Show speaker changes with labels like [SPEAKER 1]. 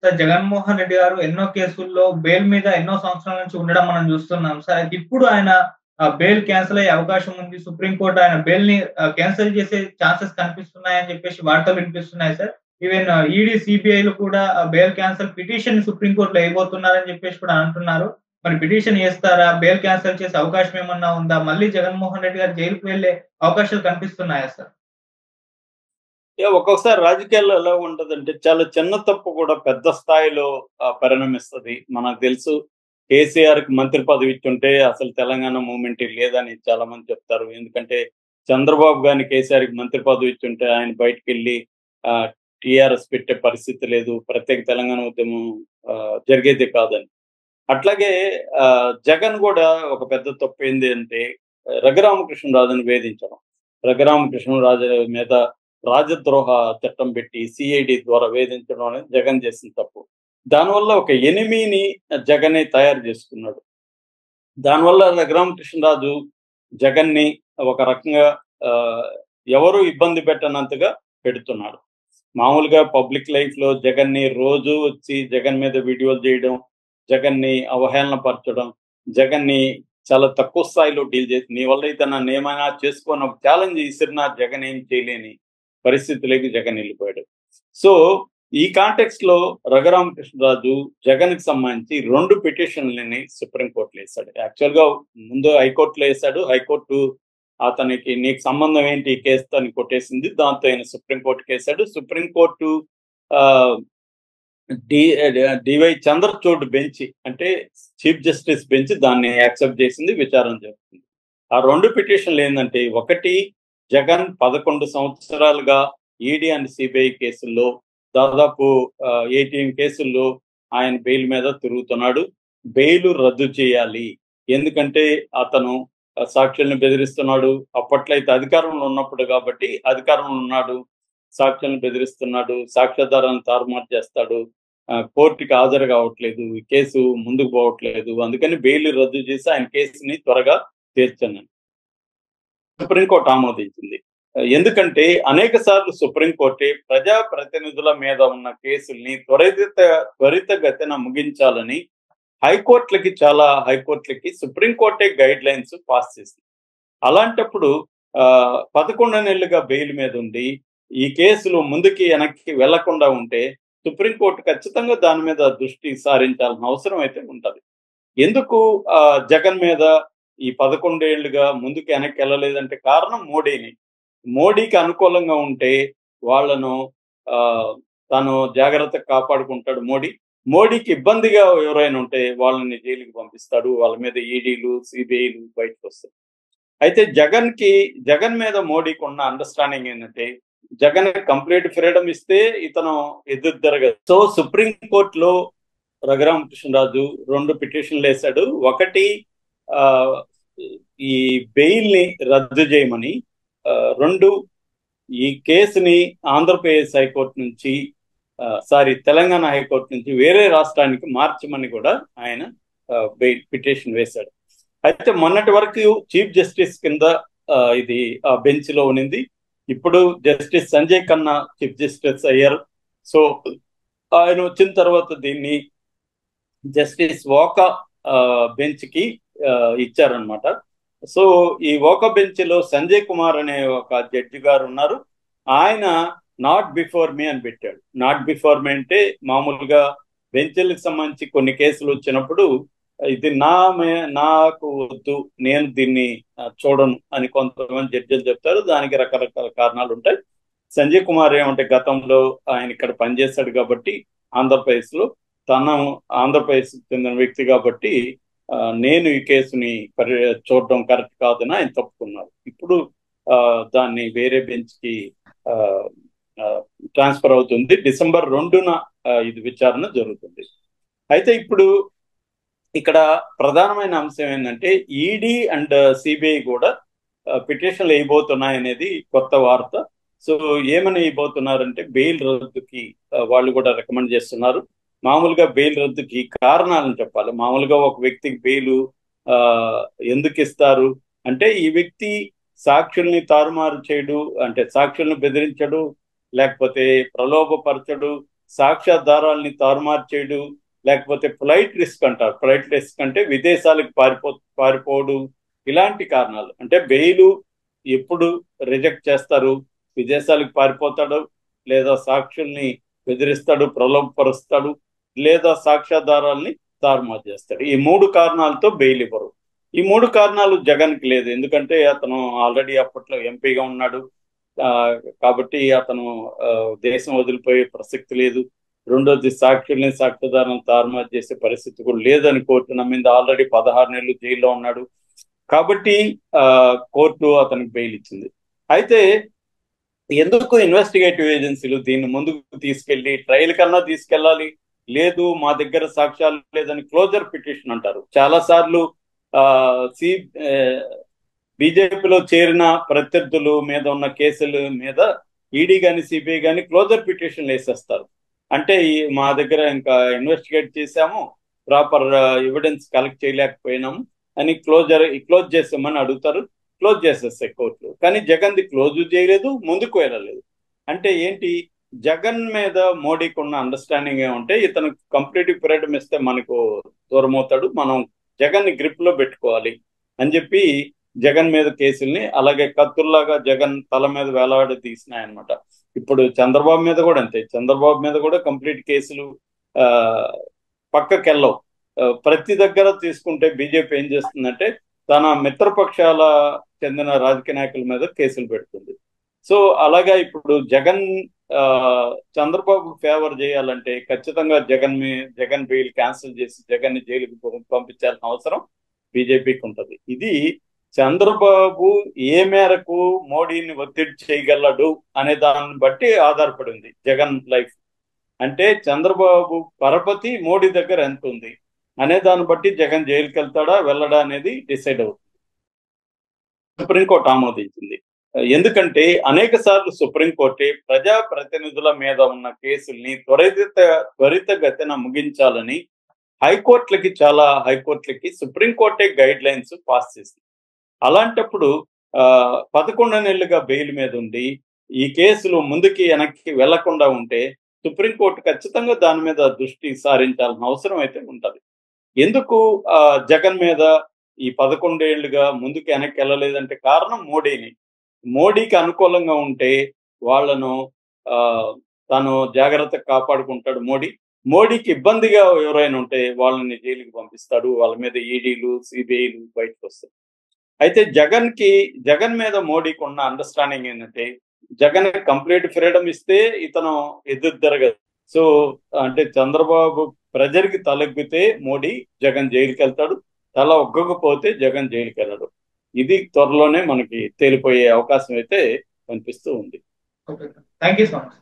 [SPEAKER 1] Sir Jaganmohan Reddy గారు ఎన్నో కేసుల్లో బెయిల్ మీద ఎన్నో సంవత్సరాల నుంచి ఉండడం మనం చూస్తున్నాం సార్. అయితే ఇప్పుడు ఆయన బెయిల్ క్యాన్సెల్ అయ్యే అవకాశం ఉంది. సుప్రీం కోర్ట్ ఆయన బెయిల్‌ని క్యాన్సెల్ చేసే ఛాన్సెస్ కనిపిస్తున్నాయని చెప్పేసి వార్తలు వినిపిస్తున్నాయి సార్. ఈవెన్ ఈడీ, సీబీఐలు కూడా బెయిల్ క్యాన్సెల్ పిటిషన్ సుప్రీం కోర్ట్‌లో ఎయబోతున్నారని చెప్పేసి కూడా అంటున్నారు. మరి పిటిషన్ ఏస్తారా? బెయిల్ క్యాన్సెల్ చేసే అవకాశం ఏమన్నా ఉందా? మళ్ళీ జగన్మోహన్ రెడ్డి గారు జైలుకి వెళ్ళే అవకాశాలు కనిపిస్తున్నాయా సార్?
[SPEAKER 2] ఒక్కొక్కసారి రాజకీయాల్లో ఎలా ఉంటదంటే చాలా చిన్న తప్పు కూడా పెద్ద స్థాయిలో పరిణమిస్తది. మనకు తెలుసు కేసీఆర్‌కి మంత్రి పదవి ఇచ్చుంటే అసలు తెలంగాణ మూవ్‌మెంట్ లేదని చాలా మంది చెప్తారు. ఎందుకంటే చంద్రబాబు గారిని కేసీఆర్‌కి మంత్రి పదవి ఇచ్చుంటే ఆయన బయటికెళ్ళి ఆహ్, టీఆర్ఎస్ పెట్టే పరిస్థితి లేదు. ప్రత్యేక తెలంగాణ ఉద్యమం జరిగేది కాదని. అట్లాగే జగన్ గూడా ఒక పెద్ద తప్పు ఏంది అంటే రఘురామకృష్ణరాజుని వేధించడం. రఘురామకృష్ణరాజు మీద రాజద్రోహ చట్టం పెట్టి సిఐడి ద్వారా వేధించడం అనేది జగన్ చేసిన తప్పు. దానివల్ల ఒక ఎనిమీని జగనే తయారు చేసుకున్నాడు. దానివల్ల రఘురామకృష్ణరాజు జగన్‌ని ఒక రకంగా ఆహ్, ఎవరు ఇబ్బంది పెట్టనంతగా పెడుతున్నాడు. మామూలుగా పబ్లిక్ లైఫ్‌లో జగన్‌ని రోజు వచ్చి జగన్ మీద వీడియోలు చేయడం, జగన్‌ని అవహేళన పరచడం, జగన్‌ని చాలా తక్కువ స్థాయిలో డీల్ చేసి నీ వల్ల అయితే నన్నేమైనా చేసుకో అని ఒక ఛాలెంజ్ ఇసిరినా జగన్ ఏం చేయలేని పరిస్థితిలోకి జగన్ వెళ్ళిపోయాడు. సో, ఈ కాంటెక్స్ట్‌లో రఘురామకృష్ణరాజు జగన్‌కి సంబంధించి 2 పిటిషన్‌లని సుప్రీం కోర్ట్‌లో ఏసాడు. యాక్చువల్‌గా ముందు హైకోర్ట్‌లో ఏసాడు. హైకోర్టు అతనికి నీకు సంబంధం ఏంటి ఈ కేసుతో అని కొట్టేసింది. దాంతో ఆయన సుప్రీం కోర్ట్‌కేసాడు. సుప్రీం కోర్టు ఆహ్, డి డివై చంద్రచూడ్ బెంచ్ అంటే చీఫ్ జస్టిస్ బెంచ్ దాన్ని యాక్సెప్ట్ చేసింది. విచారణ జరుగుతుంది. ఆ 2 పిటిషన్‌లు ఏందంటే ఒకటి జగన్ 11 సంవత్సరాలుగా ఈడీ అండ్ సిబిఐ కేసుల్లో దాదాపు 18 కేసుల్లో ఆయన బెయిల్ మీద తిరుగుతున్నాడు. బెయిల్ రద్దు చేయాలి. ఎందుకంటే అతను సాక్షుల్ని బెదిరిస్తున్నాడు. అప్పట్లో అయితే అధికారంలో ఉన్నప్పుడు కాబట్టి అధికారంలో ఉన్నాడు. సాక్షుల్ని బెదిరిస్తున్నాడు. సాక్ష్యాధారాలను తారుమారు చేస్తాడు. కోర్టుకి హాజరు కావట్లేదు. ఈ కేసు ముందుకు పోవట్లేదు. అందుకని బెయిల్ రద్దు చేసి ఆయన కేసుని త్వరగా తీర్చండి. సుప్రీంకోర్టు ఆమోదించింది. ఎందుకంటే అనేక సార్లు సుప్రీంకోర్టే ప్రజా ప్రతినిధుల మీద ఉన్న కేసుల్ని త్వరితగతిన ముగించాలని హైకోర్టులకి సుప్రీంకోర్టే గైడ్ లైన్స్ పాస్ చేసింది. అలాంటప్పుడు 11 నెలలుగా బెయిల్ మీద ఉండి ఈ కేసులు ముందుకి వెనక్కి వెళ్లకుండా ఉంటే సుప్రీంకోర్టు ఖచ్చితంగా దాని మీద దృష్టి సారించాల్సిన అవసరం అయితే ఉంటది. ఎందుకు జగన్ మీద ఈ 11 ఏళ్లుగా ముందుకు వెనక్కి వెళ్ళలేదంటే కారణం మోడీని. మోడీకి అనుకూలంగా ఉంటే వాళ్ళను తను జాగ్రత్తగా కాపాడుకుంటాడు మోడీ. మోడీకి ఇబ్బందిగా ఎవరైనా ఉంటే వాళ్ళని జైలుకి పంపిస్తాడు. వాళ్ళ మీద ఈడీలు, సిబిఐలు బయటకొస్తాయి. అయితే జగన్ మీద మోడీకి ఉన్న అండర్‌స్టాండింగ్ ఏంటంటే జగన్ కంప్లీట్ ఫ్రీడమ్ ఇస్తే ఇతను ఎదురు తిరగదు. సో సుప్రీం కోర్టులో రఘురామకృష్ణరాజు 2 పిటిషన్లు వేశాడు. ఒకటి ఈ బెయిల్‌ని రద్దు చేయమని, 2 ఈ కేసుని ఆంధ్రప్రదేశ్ హైకోర్టు నుంచి తెలంగాణ హైకోర్టు నుంచి వేరే రాష్ట్రానికి మార్చమని కూడా ఆయన బెయిల్ పిటిషన్ వేశాడు. అయితే మొన్నటి వరకు చీఫ్ జస్టిస్ కింద ఇది బెంచ్ లో ఉన్నింది. ఇప్పుడు justice Sanjay Khanna chief justice అయ్యారు. సో ఆయన వచ్చిన తర్వాత దీన్ని జస్టిస్ ఓకా బెంచ్ కి ఇచ్చారనమాట. సో ఈ ఓకా బెంచ్ లో సంజయ్ కుమార్ అనే ఒక జడ్జి గారు ఉన్నారు. ఆయన నాట్ బిఫోర్ మీ అని పెట్టాడు. నాట్ బిఫోర్ మీ అంటే మామూలుగా బెంచ్లకు సంబంధించి కొన్ని కేసులు వచ్చినప్పుడు ఇది నాకు వద్దు, నేను దీన్ని చూడను అని కొంతమంది జడ్జిలు చెప్తారు. దానికి రకరకాల కారణాలు ఉంటాయి. సంజయ్ కుమార్ ఏమంటే గతంలో ఆయన ఇక్కడ పనిచేశాడు కాబట్టి ఆంధ్రప్రదేశ్ లో ఆంధ్రప్రదేశ్ చెందిన వ్యక్తి కాబట్టి నేను ఈ కేసుని చూడడం కరెక్ట్ కాదని ఆయన తప్పుకున్నారు. ఇప్పుడు దాన్ని వేరే బెంచ్ కి ట్రాన్స్ఫర్ అవుతుంది. డిసెంబర్ 2న ఇది విచారణ జరుగుతుంది. అయితే ఇప్పుడు ఇక్కడ ప్రధానమైన అంశం ఏంటంటే ఈడీ అండ్ సిబిఐ కూడా పిటిషన్లు వేయబోతున్నాయనేది కొత్త వార్త. సో ఏమని వేయబోతున్నారంటే బెయిల్ రద్దుకి వాళ్ళు కూడా రికమెండ్ చేస్తున్నారు. మామూలుగా బెయిల్ రద్దుకి కారణాలను చెప్పాలి. మామూలుగా ఒక వ్యక్తికి బెయిల్ ఎందుకు ఇస్తారు అంటే ఈ వ్యక్తి సాక్షుల్ని తారుమారు చేయడు, అంటే సాక్షుల్ని బెదిరించడు, లేకపోతే ప్రలోభపరచడు, సాక్ష్యాధారాల్ని తారుమారు చేయడు, లేకపోతే ఫ్లైట్ రిస్క్ అంటారు. ఫ్లైట్ రిస్క్ అంటే విదేశాలకు పారిపోడు, ఇలాంటి కారణాలు. అంటే బెయిల్ ఎప్పుడు రిజెక్ట్ చేస్తారు, విదేశాలకు పారిపోతాడు, లేదా సాక్షుల్ని బెదిరిస్తాడు, ప్రలోభపరుస్తాడు, లేదా సాక్ష్యాధారాల్ని తారుమారు చేస్తాడు. ఈ 3 కారణాలతో బెయిల్ ఇవ్వరు. ఈ 3 కారణాలు జగన్కి లేదు. ఎందుకంటే అతను ఆల్రెడీ అప్పట్లో ఎంపీగా ఉన్నాడు. కాబట్టి అతను దేశం వదిలిపోయే ప్రసక్తి లేదు. రెండోది సాక్షుల్ని సాక్ష్యాధారాలను తారుమారు చేసే పరిస్థితి కూడా లేదని కోర్టు నమ్మింది. ఆల్రెడీ 16 నెలలు జైల్లో ఉన్నాడు. కాబట్టి కోర్టు అతనికి బెయిల్ ఇచ్చింది. అయితే ఎందుకు ఇన్వెస్టిగేటివ్ ఏజెన్సీలు దీన్ని ముందుకు తీసుకెళ్లి ట్రయల్ కన్నా తీసుకెళ్ళాలి, లేదు మా దగ్గర సాక్ష్యాలు లేదని క్లోజర్ పిటిషన్ అంటారు. చాలా సార్లు బీజేపీలో చేరిన ప్రత్యర్థుల మీద ఉన్న కేసుల మీద ఈడీ కానీ సిబిఐ కానీ క్లోజర్ పిటిషన్లు వేసేస్తారు. అంటే మా దగ్గర ఇంకా ఇన్వెస్టిగేట్ చేశాము, ప్రాపర్ ఎవిడెన్స్ కలెక్ట్ చేయలేకపోయినాము అని క్లోజ్ చేసామని అడుగుతారు. క్లోజ్ చేసేస్తాయి కోర్టులు. కానీ జగన్ది క్లోజ్ చేయలేదు, ముందుకు వెళ్ళలేదు. అంటే ఏంటి, జగన్ మీద మోడీకి ఉన్న అండర్స్టాండింగ్ ఏమంటే ఇతను కంప్లీట్ ఫ్రీడమ్ ఇస్తే మనకు దూరం అవుతాడు, మనం జగన్ ని గ్రిప్ లో పెట్టుకోవాలి అని చెప్పి జగన్ మీద కేసుల్ని అలాగే కత్తుల్లాగా జగన్ తల మీద వేలాడి తీసినాయన్నమాట. ఇప్పుడు చంద్రబాబు మీద కూడా అంతే. చంద్రబాబు మీద కూడా కంప్లీట్ కేసులు పక్కకెళ్ళవు. ప్రతి దగ్గర తీసుకుంటే బీజేపీ ఏం చేస్తుందంటే తన మిత్రపక్షాల చెందిన రాజకీయ నాయకుల మీద కేసులు పెడుతుంది. సో అలాగా ఇప్పుడు జగన్ చంద్రబాబు ఫేవర్ చేయాలంటే ఖచ్చితంగా జగన్ బెయిల్ క్యాన్సిల్ చేసి జగన్ ని జైలుకి పంపించాల్సిన అవసరం బీజేపీకి ఉంటుంది. ఇది చంద్రబాబు ఏ మేరకు మోడీని ఒత్తిడి చేయగలడు అనే దాన్ని బట్టి ఆధారపడి ఉంది జగన్ లైఫ్. అంటే చంద్రబాబు పరపతి మోడీ దగ్గర ఎంత ఉంది అనే దాన్ని బట్టి జగన్ జైలుకి వెళ్తాడా వెళ్ళడా అనేది డిసైడ్ అవుతుంది. సుప్రీంకోర్టు ఆమోదించింది. ఎందుకంటే అనేక సార్లు సుప్రీంకోర్టే ప్రజాప్రతినిధుల మీద ఉన్న కేసుల్ని త్వరితగతిన ముగించాలని హైకోర్టులకి సుప్రీంకోర్టే గైడ్ లైన్స్ పాస్ చేసింది. అలాంటప్పుడు 11 నెలలుగా బెయిల్ మీద ఉండి ఈ కేసులు ముందుకి వెనక్కి వెళ్లకుండా ఉంటే సుప్రీంకోర్టు ఖచ్చితంగా దాని మీద దృష్టి సారించాల్సిన అవసరం అయితే ఉంటది. ఎందుకు జగన్ మీద ఈ 11 ఏళ్లుగా ముందుకు వెనక్కి వెళ్ళలేదంటే కారణం మోడీకి అనుకూలంగా ఉంటే వాళ్లను తను జాగ్రత్తగా కాపాడుకుంటాడు. మోడీకి ఇబ్బందిగా ఎవరైనా ఉంటే వాళ్ళని జైలుకి పంపిస్తాడు, వాళ్ళ మీద ఈడీలు సిబిఐలు బయటకు వస్తాయి. అయితే జగన్ మీద మోడీకి ఉన్న అండర్స్టాండింగ్ ఏంటంటే జగన్ కంప్లీట్ ఫ్రీడమ్ ఇస్తే ఇతను ఎదురు తిరగదు. సో అంటే చంద్రబాబు ప్రజలకి తలెగ్గితే జగన్ జైలుకి వెళ్తాడు, తల ఒగ్గకపోతే జగన్ జైలుకి వెళ్ళడు. ఇది త్వరలోనే మనకి తేలిపోయే అవకాశం అయితే కనిపిస్తూ ఉంది.
[SPEAKER 1] Thank you so much.